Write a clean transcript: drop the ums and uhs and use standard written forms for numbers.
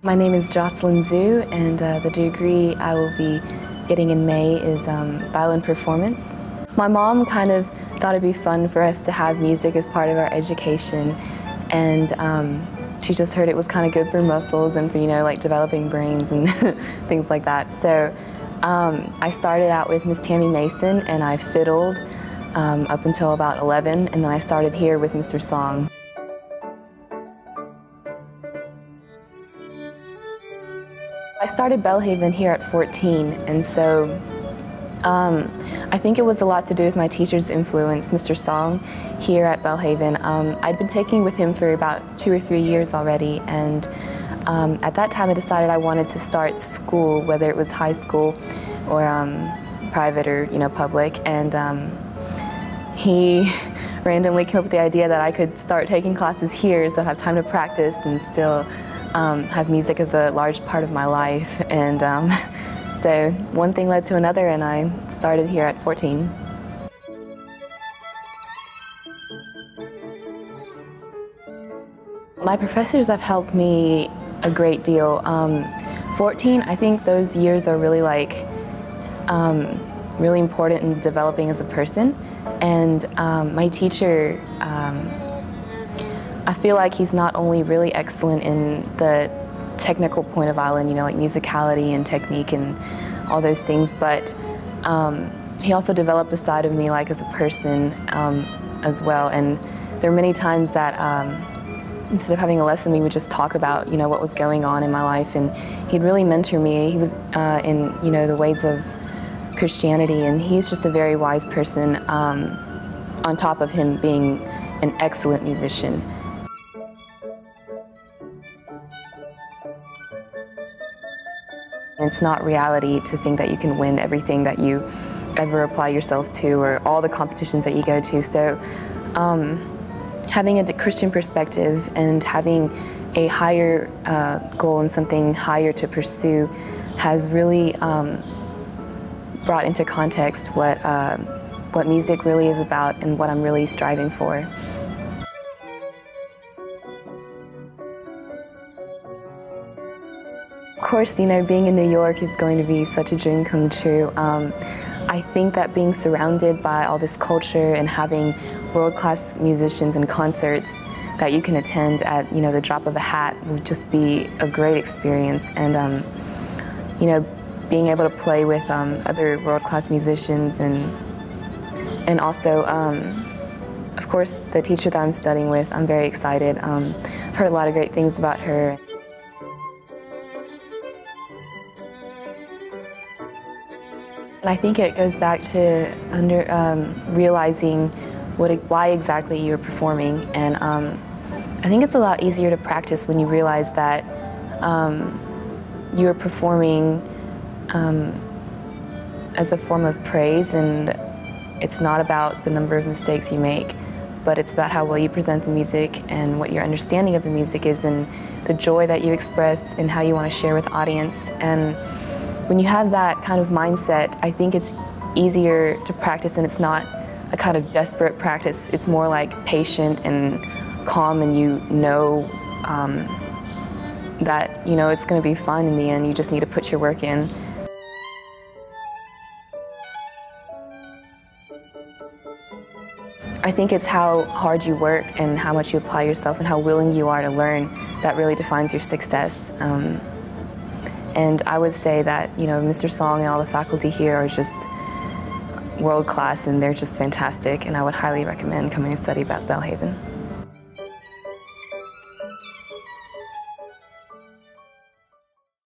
My name is Jocelyn Zhu, and the degree I will be getting in May is violin performance. My mom kind of thought it'd be fun for us to have music as part of our education, and she just heard it was kind of good for muscles and for, like developing brains and things like that. So I started out with Miss Tammy Mason, and I fiddled up until about 11, and then I started here with Mr. Song. I started Belhaven here at 14, and so I think it was a lot to do with my teacher's influence, Mr. Song, here at Belhaven. I'd been taking with him for about 2 or 3 years already, and at that time I decided I wanted to start school, whether it was high school or private or public, and he randomly came up with the idea that I could start taking classes here so I'd have time to practice and still have music as a large part of my life. And so one thing led to another, and I started here at 14. My professors have helped me a great deal. 14, I think those years are really really important in developing as a person. And my teacher, I feel like he's not only really excellent in the technical point of violin, like musicality and technique and all those things, but he also developed a side of me as a person as well. And there are many times that instead of having a lesson, we would just talk about what was going on in my life, and he'd really mentor me. He was in the ways of Christianity, and he's just a very wise person on top of him being an excellent musician. It's not reality to think that you can win everything that you ever apply yourself to or all the competitions that you go to. So having a Christian perspective and having a higher goal and something higher to pursue has really brought into context what music really is about and what I'm really striving for. Of course, being in New York is going to be such a dream come true. I think that being surrounded by all this culture and having world-class musicians and concerts that you can attend at the drop of a hat would just be a great experience. And being able to play with other world-class musicians, and also of course the teacher that I'm studying with, I'm very excited. I've heard a lot of great things about her. And I think it goes back to realizing why exactly you're performing, and I think it's a lot easier to practice when you realize that you're performing as a form of praise, and it's not about the number of mistakes you make, but it's about how well you present the music and what your understanding of the music is and the joy that you express and how you want to share with the audience. And when you have that kind of mindset, I think it's easier to practice, and it's not a kind of desperate practice. It's more patient and calm, and that it's going to be fun in the end. You just need to put your work in. I think it's how hard you work and how much you apply yourself and how willing you are to learn that really defines your success. And I would say that, Mr. Song and all the faculty here are just world-class, and they're just fantastic, and I would highly recommend coming to study about Belhaven.